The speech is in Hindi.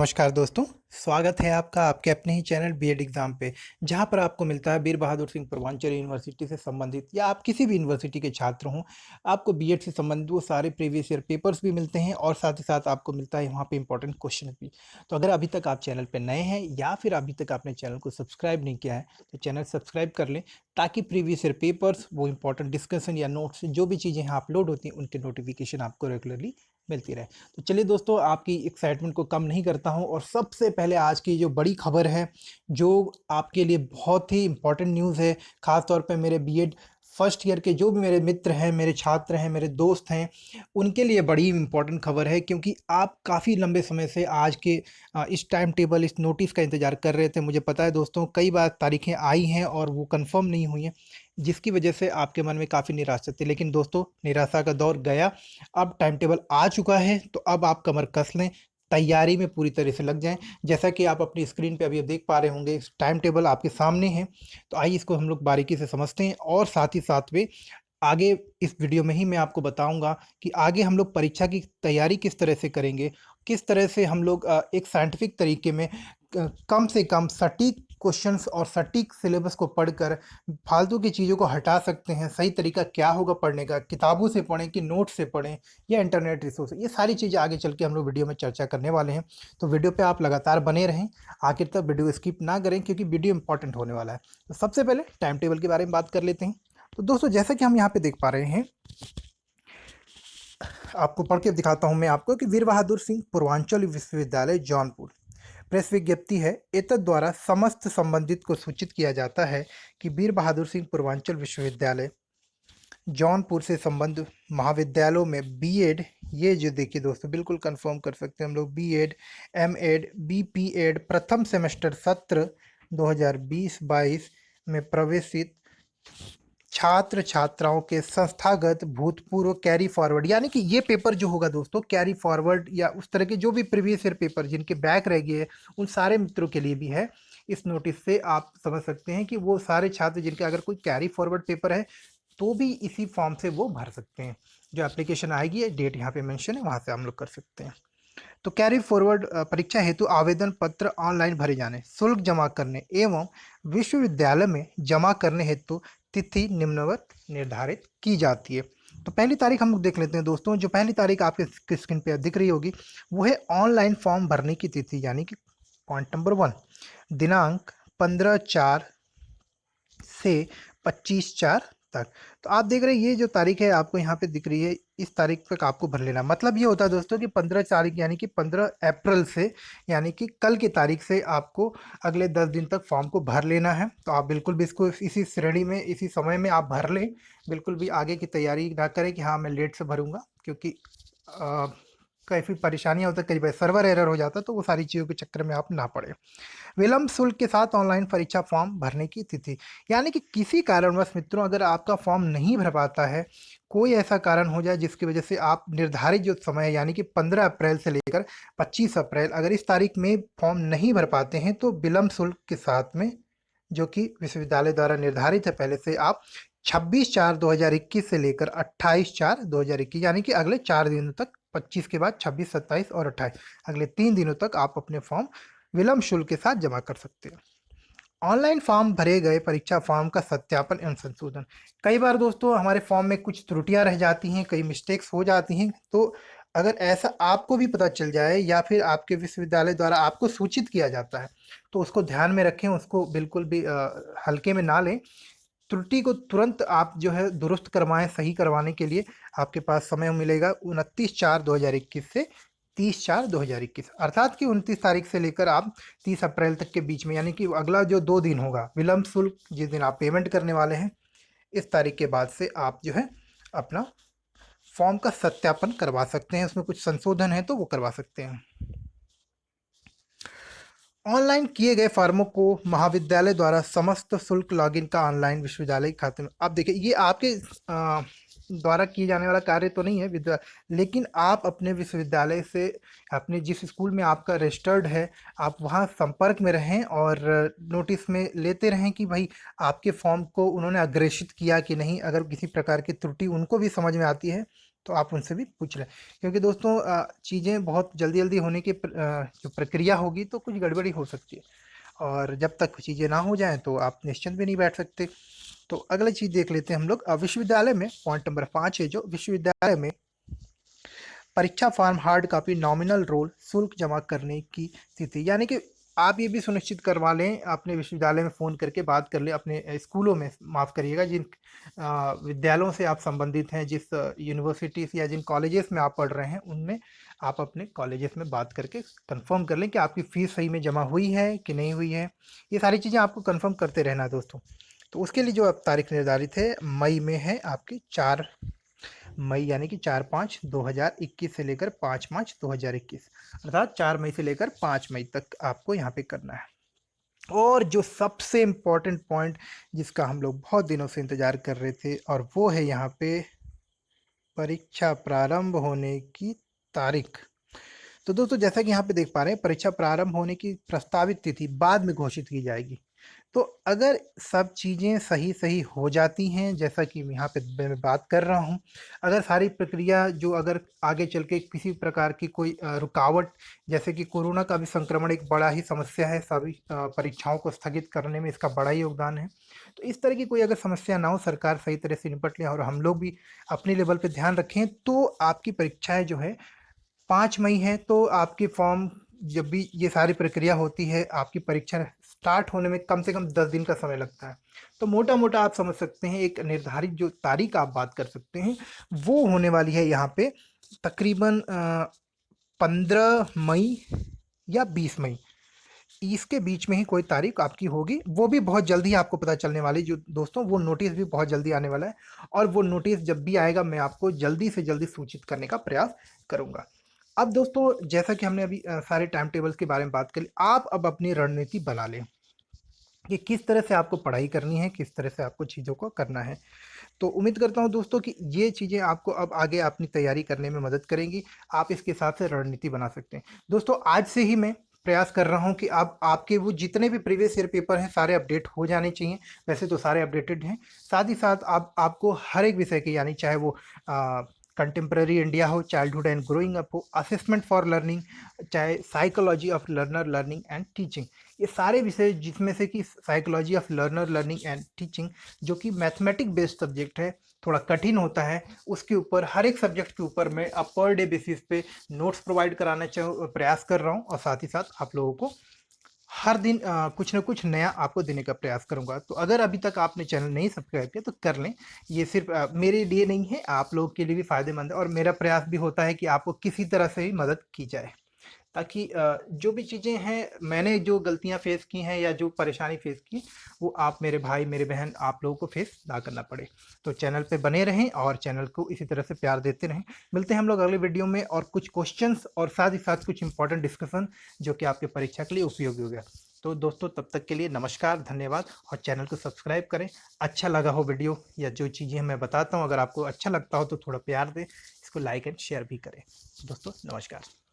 नमस्कार दोस्तों, स्वागत है आपका आपके अपने ही चैनल बीएड एग्ज़ाम पे, जहां पर आपको मिलता है वीर बहादुर सिंह पूर्वांचल यूनिवर्सिटी से संबंधित या आप किसी भी यूनिवर्सिटी के छात्र हों, आपको बीएड से संबंधित वो सारे प्रीवियस ईयर पेपर्स भी मिलते हैं और साथ ही साथ आपको मिलता है वहां पे इंपॉर्टेंट क्वेश्चन भी। तो अगर अभी तक आप चैनल पे नए हैं या फिर अभी तक आपने चैनल को सब्सक्राइब नहीं किया है, तो चैनल सब्सक्राइब कर लें ताकि प्रीवियस ईयर पेपर्स, वो इंपॉर्टेंट डिस्कशन या नोट्स जो भी चीज़ें यहाँ अपलोड होती हैं, उनके नोटिफिकेशन आपको रेगुलरली मिलती रहे। तो चलिए दोस्तों, आपकी एक्साइटमेंट को कम नहीं करता हूं और सबसे पहले आज की जो बड़ी खबर है, जो आपके लिए बहुत ही इंपॉर्टेंट न्यूज़ है, खास तौर पे मेरे बीएड फर्स्ट ईयर के जो भी मेरे मित्र हैं, मेरे छात्र हैं, मेरे दोस्त हैं, उनके लिए बड़ी इंपॉर्टेंट खबर है क्योंकि आप काफ़ी लंबे समय से आज के इस टाइम टेबल, इस नोटिस का इंतज़ार कर रहे थे। मुझे पता है दोस्तों, कई बार तारीखें आई हैं और वो कंफर्म नहीं हुई हैं, जिसकी वजह से आपके मन में काफ़ी निराशा थी। लेकिन दोस्तों, निराशा का दौर गया, अब टाइम टेबल आ चुका है, तो अब आप कमर कस लें, तैयारी में पूरी तरह से लग जाएँ। जैसा कि आप अपनी स्क्रीन पे अभी देख पा रहे होंगे, इस टाइम टेबल आपके सामने है, तो आइए इसको हम लोग बारीकी से समझते हैं और साथ ही साथ में आगे इस वीडियो में ही मैं आपको बताऊँगा कि आगे हम लोग परीक्षा की तैयारी किस तरह से करेंगे, किस तरह से हम लोग एक साइंटिफिक तरीके में कम से कम सटीक क्वेश्चंस और सटीक सिलेबस को पढ़कर फालतू की चीज़ों को हटा सकते हैं। सही तरीका क्या होगा पढ़ने का, किताबों से पढ़ें कि नोट से पढ़ें या इंटरनेट रिसोर्स, ये सारी चीज़ें आगे चल के हम लोग वीडियो में चर्चा करने वाले हैं। तो वीडियो पे आप लगातार बने रहें, आखिर तक वीडियो स्किप ना करें क्योंकि वीडियो इंपॉर्टेंट होने वाला है। तो सबसे पहले टाइम टेबल के बारे में बात कर लेते हैं। तो दोस्तों, जैसा कि हम यहाँ पे देख पा रहे हैं, आपको पढ़ के दिखाता हूँ मैं आपको कि वीर बहादुर सिंह पूर्वांचल विश्वविद्यालय जौनपुर प्रेस विज्ञप्ति है, एतद द्वारा समस्त संबंधित को सूचित किया जाता है कि वीर बहादुर सिंह पूर्वांचल विश्वविद्यालय जौनपुर से संबद्ध महाविद्यालयों में बीएड, ये जो देखिए दोस्तों, बिल्कुल कंफर्म कर सकते हैं हम लोग, बीएड, एमएड, बीपीएड प्रथम सेमेस्टर सत्र 2020-22 में प्रवेशित छात्र छात्राओं के संस्थागत भूतपूर्व कैरी फॉरवर्ड, यानी कि ये पेपर जो होगा दोस्तों, कैरी फॉरवर्ड या उस तरह के जो भी प्रीवियस ईयर पेपर जिनके बैक रह गए, उन सारे मित्रों के लिए भी है। इस नोटिस से आप समझ सकते हैं कि वो सारे छात्र जिनके अगर कोई कैरी फॉरवर्ड पेपर है, तो भी इसी फॉर्म से वो भर सकते हैं। जो एप्लीकेशन आएगी, डेट यहाँ पे मेंशन है, वहाँ से हम लोग कर सकते हैं। तो कैरी फॉरवर्ड परीक्षा हेतु आवेदन पत्र ऑनलाइन भरे जाने, शुल्क जमा करने एवं विश्वविद्यालय में जमा करने हेतु तिथि निम्नवत निर्धारित की जाती है। तो पहली तारीख हम लोग देख लेते हैं दोस्तों। जो पहली तारीख आपके स्क्रीन पे दिख रही होगी, वो है ऑनलाइन फॉर्म भरने की तिथि, यानी कि पॉइंट नंबर 1, दिनांक 15/4 से 25/4 तक। तो आप देख रहे हैं, ये जो तारीख है आपको यहाँ पे दिख रही है, इस तारीख तक आपको भर लेना। मतलब ये होता है दोस्तों कि 15 तारीख यानी कि 15 अप्रैल से, यानी कि कल की तारीख से आपको अगले 10 दिन तक फॉर्म को भर लेना है। तो आप बिल्कुल भी इसको इसी श्रेणी में, इसी समय में आप भर लें। बिल्कुल भी आगे की तैयारी ना करें कि हाँ मैं लेट से भरूंगा, क्योंकि काफ़ी परेशानियाँ होती है, कई बार सर्वर एरर हो जाता है, तो वो सारी चीज़ों के चक्कर में आप ना पड़े। विलंब शुल्क के साथ ऑनलाइन परीक्षा फॉर्म भरने की तिथि, यानी कि किसी कारणवश मित्रों अगर आपका फॉर्म नहीं भर पाता है, कोई ऐसा कारण हो जाए जिसकी वजह से आप निर्धारित जो समय है, यानी कि 15 अप्रैल से लेकर 25 अप्रैल, अगर इस तारीख में फॉर्म नहीं भर पाते हैं, तो विलंब शुल्क के साथ में, जो कि विश्वविद्यालय द्वारा निर्धारित है पहले से, आप 26/4/2021 से लेकर 28/4/2021, यानी कि अगले 4 दिनों तक, 25 के बाद 26, 27 और 28, अगले 3 दिनों तक आप अपने फॉर्म विलंब शुल्क के साथ जमा कर सकते हैं। ऑनलाइन फॉर्म भरे गए परीक्षा फॉर्म का सत्यापन एवं संशोधन, कई बार दोस्तों हमारे फॉर्म में कुछ त्रुटियां रह जाती हैं, कई मिस्टेक्स हो जाती हैं। तो अगर ऐसा आपको भी पता चल जाए या फिर आपके विश्वविद्यालय द्वारा आपको सूचित किया जाता है, तो उसको ध्यान में रखें, उसको बिल्कुल भी हल्के में ना लें। त्रुटि को तुरंत आप जो है दुरुस्त करवाएं। सही करवाने के लिए आपके पास समय मिलेगा 29/4/2021 से 30/4/2021, अर्थात कि 29 तारीख से लेकर आप 30 अप्रैल तक के बीच में, यानी कि अगला जो 2 दिन होगा विलंब शुल्क, जिस दिन आप पेमेंट करने वाले हैं, इस तारीख के बाद से आप जो है अपना फॉर्म का सत्यापन करवा सकते हैं। उसमें कुछ संशोधन है तो वो करवा सकते हैं। ऑनलाइन किए गए फॉर्मों को महाविद्यालय द्वारा समस्त शुल्क लॉगिन का ऑनलाइन विश्वविद्यालय के खाते में, आप देखिए ये आपके द्वारा किए जाने वाला कार्य तो नहीं है लेकिन आप अपने विश्वविद्यालय से, अपने जिस स्कूल में आपका रजिस्टर्ड है, आप वहाँ संपर्क में रहें और नोटिस में लेते रहें कि भाई आपके फॉर्म को उन्होंने अग्रेषित किया कि नहीं। अगर किसी प्रकार की त्रुटि उनको भी समझ में आती है, तो आप उनसे भी पूछ लें, क्योंकि दोस्तों चीज़ें बहुत जल्दी-जल्दी होने की जो प्रक्रिया होगी तो कुछ गड़बड़ी हो सकती है, और जब तक चीज़ें ना हो जाएँ तो आप निश्चिंत भी नहीं बैठ सकते। तो अगली चीज़ देख लेते हैं हम लोग, विश्वविद्यालय में पॉइंट नंबर 5 है जो विश्वविद्यालय में परीक्षा form hard copy nominal roll शुल्क जमा करने की तिथि, यानी कि आप ये भी सुनिश्चित करवा लें, अपने विश्वविद्यालय में फ़ोन करके बात कर लें, अपने स्कूलों में माफ़ करिएगा, जिन विद्यालयों से आप संबंधित हैं, जिस यूनिवर्सिटी से या जिन कॉलेजेस में आप पढ़ रहे हैं, उनमें आप अपने कॉलेजेस में बात करके कंफर्म कर लें कि आपकी फ़ीस सही में जमा हुई है कि नहीं हुई है। ये सारी चीज़ें आपको कंफर्म करते रहना है दोस्तों। तो उसके लिए जो अब तारीख निर्धारित है मई में है आपकी 4 मई, यानी कि 4/5/2021 से लेकर 5 मार्च 2021, अर्थात 4 मई से लेकर 5 मई तक आपको यहाँ पे करना है। और जो सबसे इम्पोर्टेंट पॉइंट जिसका हम लोग बहुत दिनों से इंतज़ार कर रहे थे, और वो है यहाँ पे परीक्षा प्रारंभ होने की तारीख। तो दोस्तों जैसा कि यहाँ पे देख पा रहे हैं, परीक्षा प्रारंभ होने की प्रस्तावित तिथि बाद में घोषित की जाएगी। तो अगर सब चीज़ें सही-सही हो जाती हैं, जैसा कि यहाँ पे मैं बात कर रहा हूँ, अगर सारी प्रक्रिया जो अगर आगे चल के किसी प्रकार की कोई रुकावट, जैसे कि कोरोना का भी संक्रमण एक बड़ा ही समस्या है, सभी परीक्षाओं को स्थगित करने में इसका बड़ा ही योगदान है। तो इस तरह की कोई अगर समस्या ना हो, सरकार सही तरह से निपट ले और हम लोग भी अपने लेवल पे ध्यान रखें, तो आपकी परीक्षाएँ जो है 5 मई है, तो आपके फॉर्म, जब भी ये सारी प्रक्रिया होती है, आपकी परीक्षा स्टार्ट होने में कम से कम 10 दिन का समय लगता है। तो मोटा-मोटा आप समझ सकते हैं, एक निर्धारित जो तारीख आप बात कर सकते हैं, वो होने वाली है यहाँ पे तकरीबन 15 मई या 20 मई। इसके बीच में ही कोई तारीख आपकी होगी, वो भी बहुत जल्दी आपको पता चलने वाली जो दोस्तों, वो नोटिस भी बहुत जल्दी आने वाला है, और वो नोटिस जब भी आएगा मैं आपको जल्दी से जल्दी सूचित करने का प्रयास करूँगा। अब दोस्तों जैसा कि हमने अभी सारे टाइम टेबल्स के बारे में बात करी, आप अब अपनी रणनीति बना लें कि किस तरह से आपको पढ़ाई करनी है, किस तरह से आपको चीज़ों को करना है। तो उम्मीद करता हूँ दोस्तों कि ये चीज़ें आपको अब आगे अपनी तैयारी करने में मदद करेंगी। आप इसके हिसाब से रणनीति बना सकते हैं। दोस्तों आज से ही मैं प्रयास कर रहा हूँ कि आप आपके वो जितने भी प्रीवियस ईयर पेपर हैं सारे अपडेट हो जाने चाहिए। वैसे तो सारे अपडेटेड हैं। साथ ही साथ आप आपको हर एक विषय के, यानी चाहे वो कंटेम्प्रेरी इंडिया हो, चाइल्डहुड एंड ग्रोइंग अप हो, असेसमेंट फॉर लर्निंग, चाहे psychology of learner learning and teaching, ये सारे विषय, जिसमें से कि psychology of learner learning and teaching जो कि मैथमेटिक बेस्ड सब्जेक्ट है, थोड़ा कठिन होता है, उसके ऊपर हर एक सब्जेक्ट के ऊपर मैं अब पर डे बेसिस पे नोट्स प्रोवाइड कराना प्रयास कर रहा हूँ, और साथ ही साथ आप लोगों को हर दिन कुछ ना कुछ नया आपको देने का प्रयास करूंगा। तो अगर अभी तक आपने चैनल नहीं सब्सक्राइब किया तो कर लें। ये सिर्फ मेरे लिए नहीं है, आप लोगों के लिए भी फायदेमंद है, और मेरा प्रयास भी होता है कि आपको किसी तरह से ही मदद की जाए, ताकि जो भी चीज़ें हैं, मैंने जो गलतियां फेस की हैं या जो परेशानी फेस की, वो आप मेरे भाई मेरे बहन आप लोगों को फेस ना करना पड़े। तो चैनल पे बने रहें और चैनल को इसी तरह से प्यार देते रहें। मिलते हैं हम लोग अगले वीडियो में, और कुछ क्वेश्चंस और साथ ही साथ कुछ इंपॉर्टेंट डिस्कशन जो कि आपके परीक्षा के लिए उपयोगी होगा। तो दोस्तों तब तक के लिए नमस्कार, धन्यवाद, और चैनल को सब्सक्राइब करें। अच्छा लगा हो वीडियो या जो चीज़ें मैं बताता हूँ, अगर आपको अच्छा लगता हो तो थोड़ा प्यार दें, इसको लाइक एंड शेयर भी करें। दोस्तों नमस्कार।